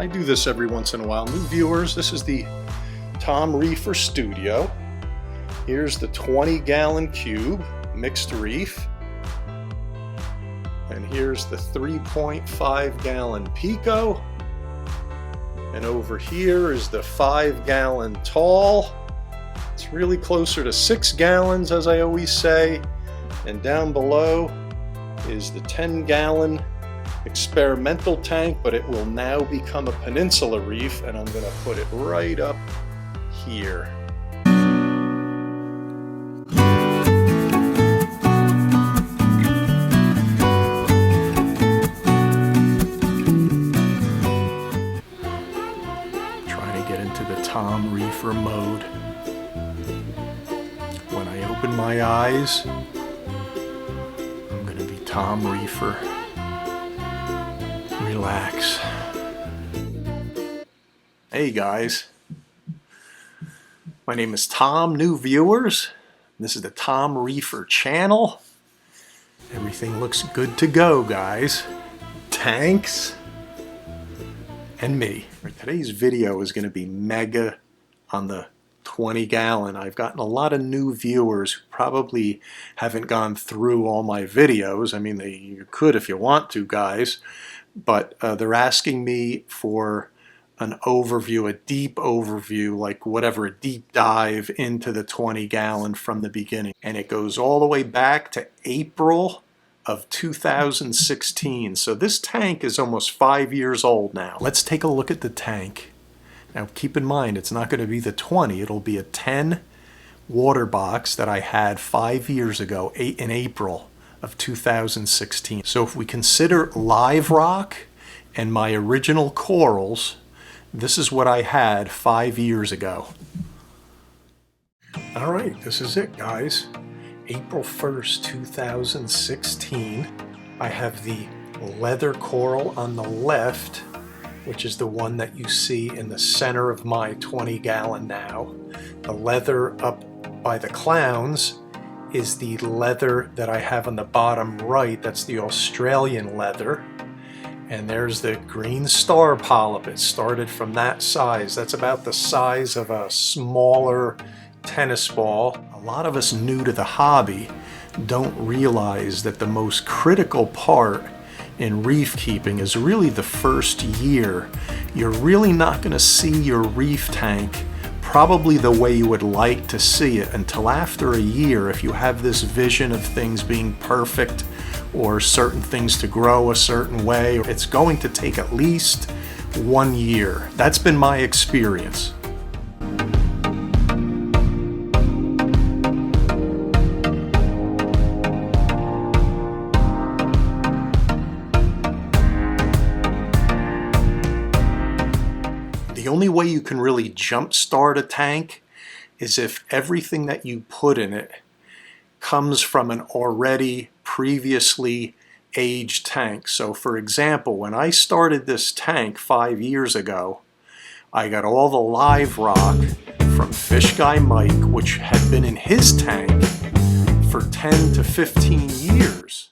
I do this every once in a while. New viewers, this is the Tom Reefer Studio. Here's the 20-gallon cube, mixed reef. And here's the 3.5-gallon Pico. And over here is the 5-gallon tall. It's really closer to 6 gallons, as I always say. And down below is the 10-gallon experimental tank, but it will now become a peninsula reef, and I'm going to put it right up here. Trying to get into the Tom Reefer mode. When I open my eyes, I'm going to be Tom Reefer. Relax. Hey guys, my name is Tom, new viewers. This is the Tom Reefer channel. Everything looks good to go, guys. Tanks and me. Today's video is going to be mega on the 20-gallon. I've gotten a lot of new viewers who probably haven't gone through all my videos. I mean, you could if you want to, guys. But they're asking me for an overview, a deep overview, like whatever, a deep dive into the 20-gallon from the beginning. And it goes all the way back to April of 2016. So this tank is almost 5 years old now. Let's take a look at the tank. Now keep in mind, it's not going to be the 20, it'll be a 10 water box that I had 5 years ago, in April of 2016. So if we consider live rock and my original corals, this is what I had 5 years ago. All right, this is it, guys. April 1st, 2016. I have the leather coral on the left, which is the one that you see in the center of my 20-gallon now. The leather up by the clowns is the leather that I have on the bottom right. That's the Australian leather. And there's the green star polyp. It started from that size. That's about the size of a smaller tennis ball. A lot of us new to the hobby don't realize that the most critical part in reef keeping is really the first year. You're really not going to see your reef tank probably the way you would like to see it until after a year. If you have this vision of things being perfect or certain things to grow a certain way, it's going to take at least 1 year. That's been my experience. The only way you can really jumpstart a tank is if everything that you put in it comes from an already previously aged tank. So for example, when I started this tank 5 years ago, I got all the live rock from Fish Guy Mike, which had been in his tank for 10 to 15 years.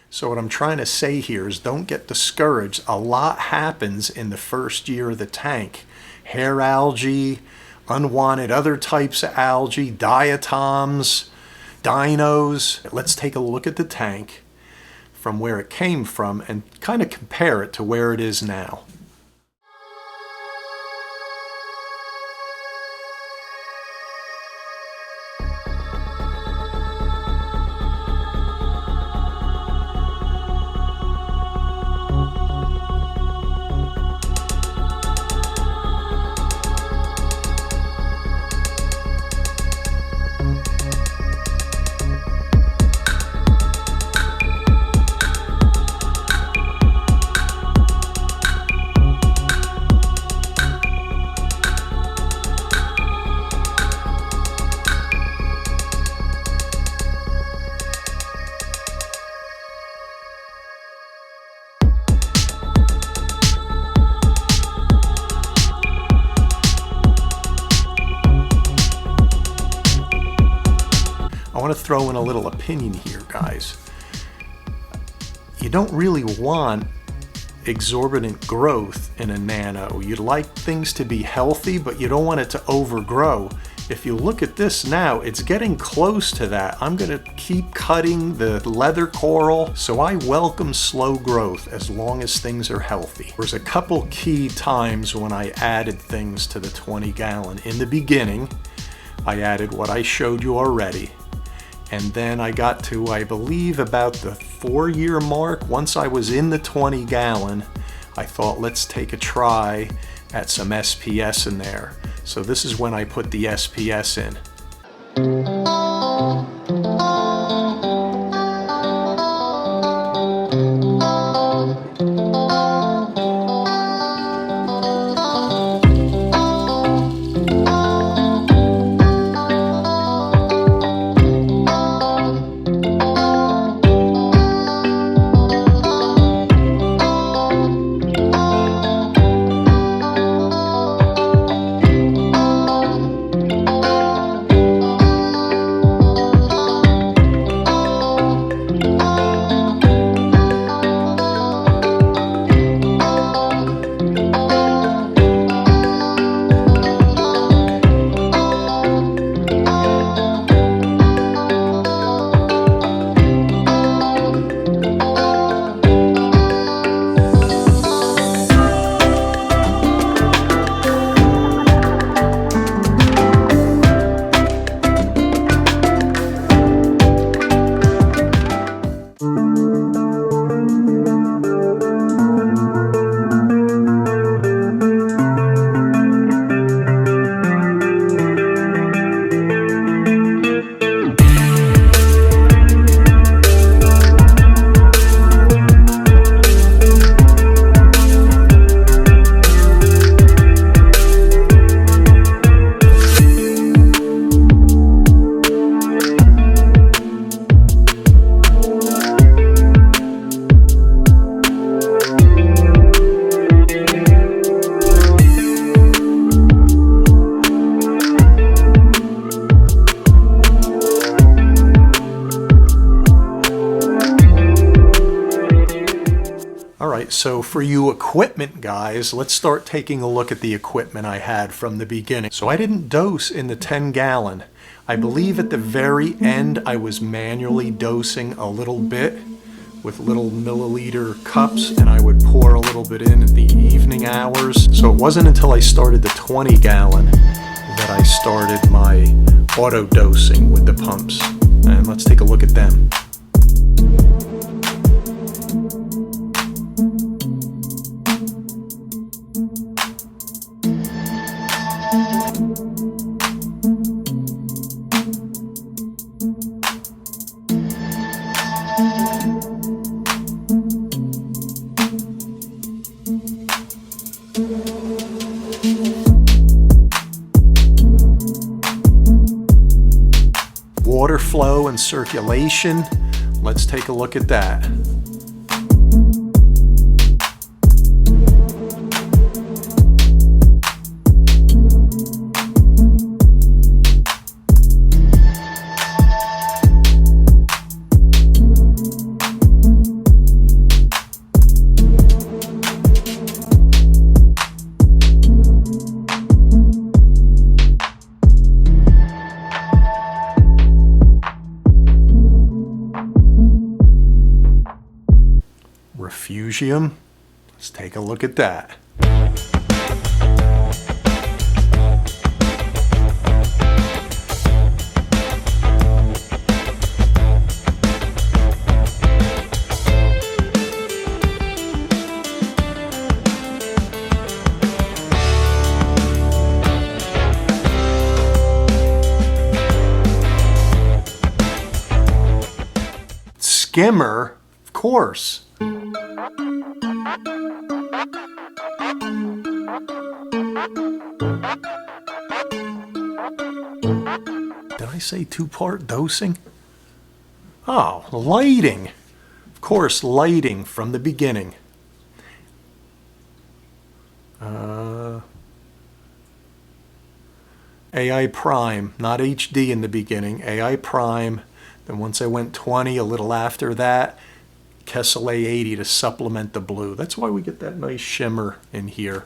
So what I'm trying to say here is don't get discouraged. A lot happens in the first year of the tank. Hair algae, unwanted other types of algae, diatoms, dinos. Let's take a look at the tank from where it came from and kind of compare it to where it is now. want to throw in a little opinion here, guys. You don't really want exorbitant growth in a nano. You'd like things to be healthy, but you don't want it to overgrow. If you look at this now, it's getting close to that. I'm going to keep cutting the leather coral, so I welcome slow growth as long as things are healthy. There's a couple key times when I added things to the 20 gallon. In the beginning, I added what I showed you already. And then I got to, I believe, about the 4-year mark. Once I was in the 20 gallon, I thought, let's take a try at some SPS in there. So this is when I put the SPS in. So for you equipment guys, let's start taking a look at the equipment I had from the beginning. So I didn't dose in the 10 gallon. I believe at the very end I was manually dosing a little bit with little milliliter cups, and I would pour a little bit in at the evening hours. So it wasn't until I started the 20 gallon that I started my auto dosing with the pumps. And let's take a look at them. Water flow and circulation, let's take a look at that. Refugium, let's take a look at that. Skimmer, of course. Did I say two-part dosing? Oh, lighting. Of course, lighting from the beginning. AI Prime, not HD in the beginning. AI Prime Then once I went 20, a little after that, Kessel A80 to supplement the blue. That's why we get that nice shimmer in here.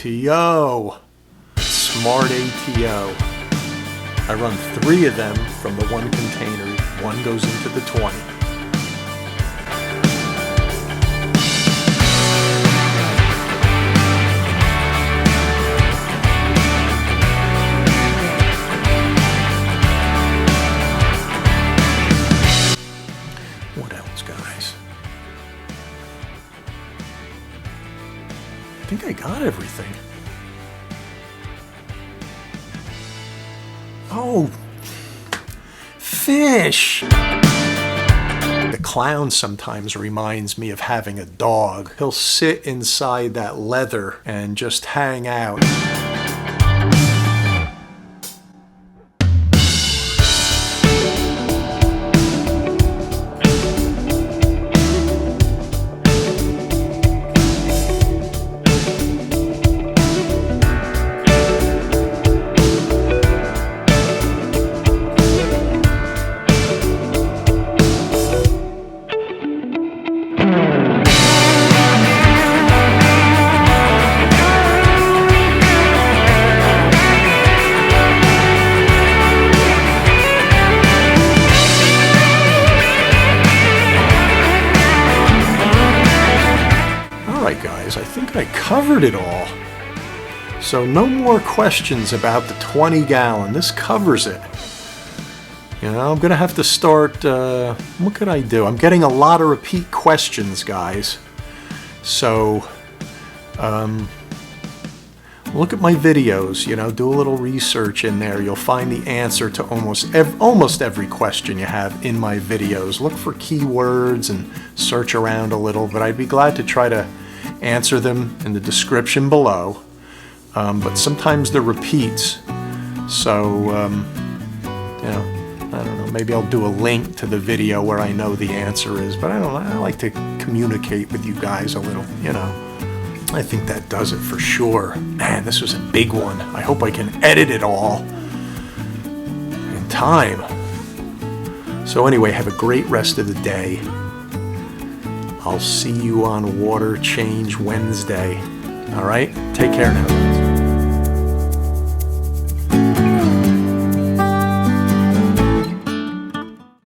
ATO, smart ATO. I run 3 of them from the one container. One goes into the 20. What else, guys? I think I got everything. Oh, fish! The clown sometimes reminds me of having a dog. He'll sit inside that leather and just hang out. Guys, I think I covered it all. So no more questions about the 20 gallon. This covers it. You know, I'm gonna have to start, what could I do? I'm getting a lot of repeat questions, guys. So, look at my videos, you know, do a little research in there. You'll find the answer to almost every question you have in my videos. Look for keywords and search around a little, but I'd be glad to try to answer them in the description below, but sometimes they're repeats, so you know, I don't know, maybe I'll do a link to the video where I know the answer is, but I don't know, I like to communicate with you guys a little, you know. I think that does it for sure. Man, this was a big one. I hope I can edit it all in time. So anyway, have a great rest of the day. I'll see you on Water Change Wednesday. All right? Take care now.